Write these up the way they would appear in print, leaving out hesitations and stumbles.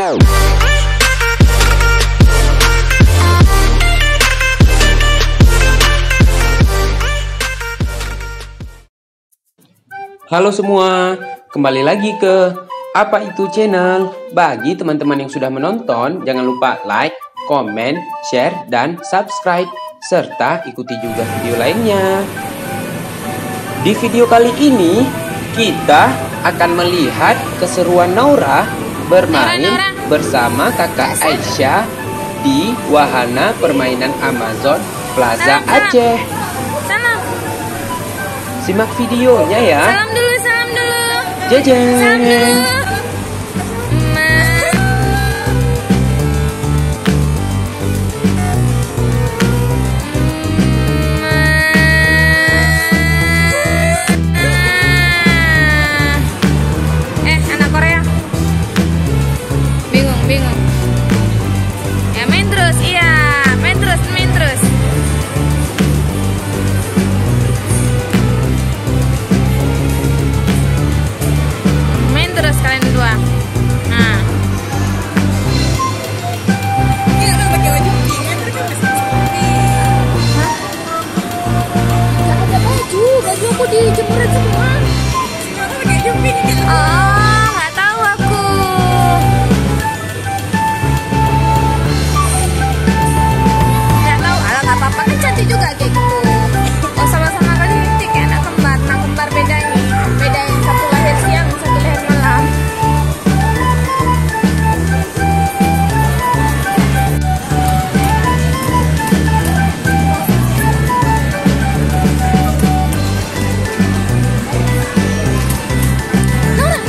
Halo semua, kembali lagi ke Apa Itu Channel. Bagi teman-teman yang sudah menonton, jangan lupa like, komen, share, dan subscribe. Serta ikuti juga video lainnya. Di video kali ini, kita akan melihat keseruan Naura bermain bersama kakak Aisyah di wahana permainan Amazon Plaza Aceh. Simak videonya ya. Salam dulu, salam dulu. Jajan. Salam dulu. Anak Korea. Bingung. Ya main terus, iya. Main terus. Terus kalian berdua. Nah. Ini udah pakai baju pink, terus kan bisa seperti. Hah? Gak ada baju aku dijemurin semua. Kenapa pakai baju pink gitu? Oh, nggak tahu aku. Nggak tahu, alah nggak apa-apa kan cantik juga kayak gitu. Oh sama-sama kan cantik kayak anak kembar. Nah kembar beda nih, beda yang satu lahir siang, satu lahir malam. Nora,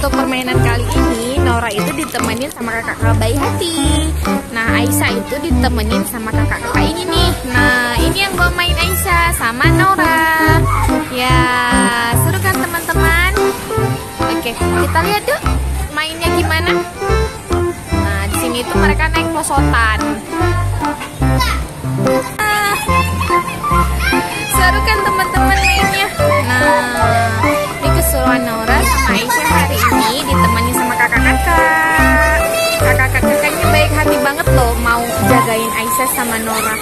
untuk permainan kali ini Nora itu ditemenin sama kakak bayi hati. Nah Aisyah itu ditemenin sama kakak-kakak ini nih. Nah ini yang bawa main Aisyah sama Nora. Ya seru kan teman-teman? Oke kita lihat yuk mainnya gimana. Nah di sini tuh mereka naik pelosotan. Seru kan teman-teman mainnya. Nah ini keseruan Nora sama Aisyah hari ini ditemani sama kakak-kakak. Kakak-kakaknya baik hati banget loh, mau jagain Aisyah sama Nora.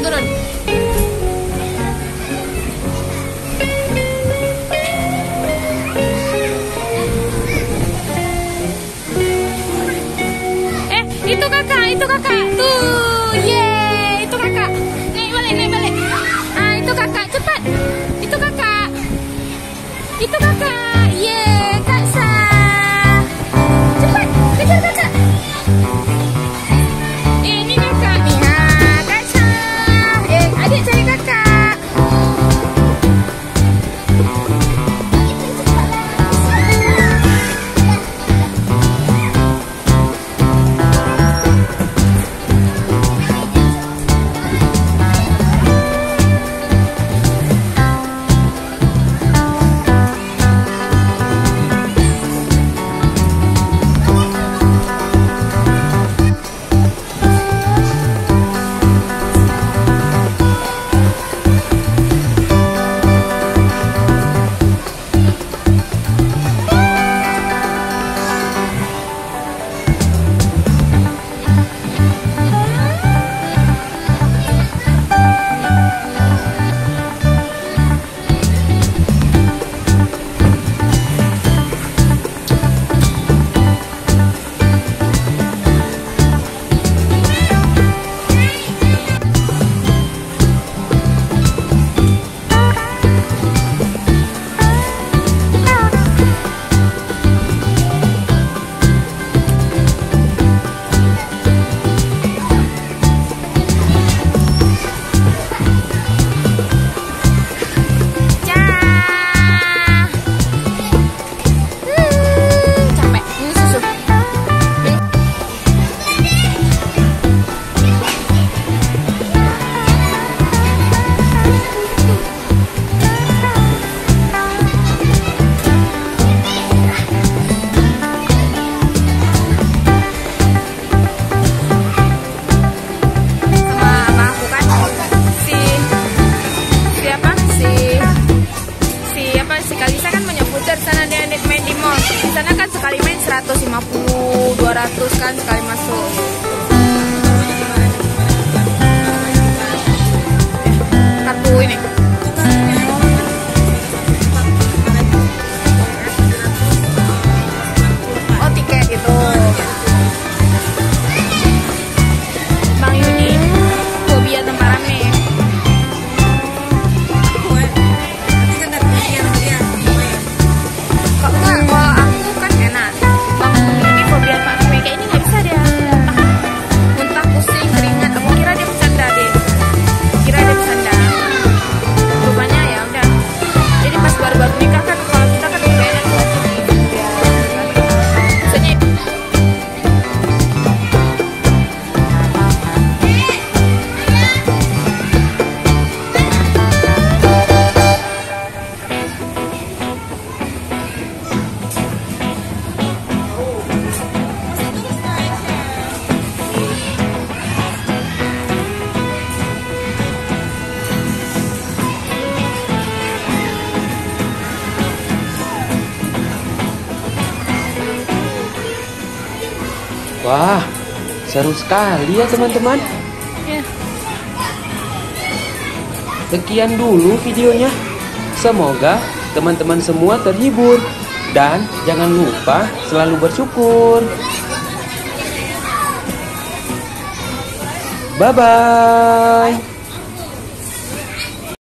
turun. Itu kakak. Tuh, yeay, itu kakak. Naik balik. Ah, itu kakak, cepat. Itu kakak. Yeay, Kak Sa. Cepat, kejar kakak. Ini kakak nih, Kak Sa. Adik cari kakak. Sekali main 150, 200 kan sekali masuk. Kartu ini. Oh, tiket itu. Bang Yuni, fobia tempat rame. Kok enggak? Kalau aku kan enak. Bang Yuni fobia tempat rame kayak ini nggak bisa dia. Wah, seru sekali ya teman-teman. Ya. Sekian dulu videonya. Semoga teman-teman semua terhibur. Dan jangan lupa selalu bersyukur. Bye-bye.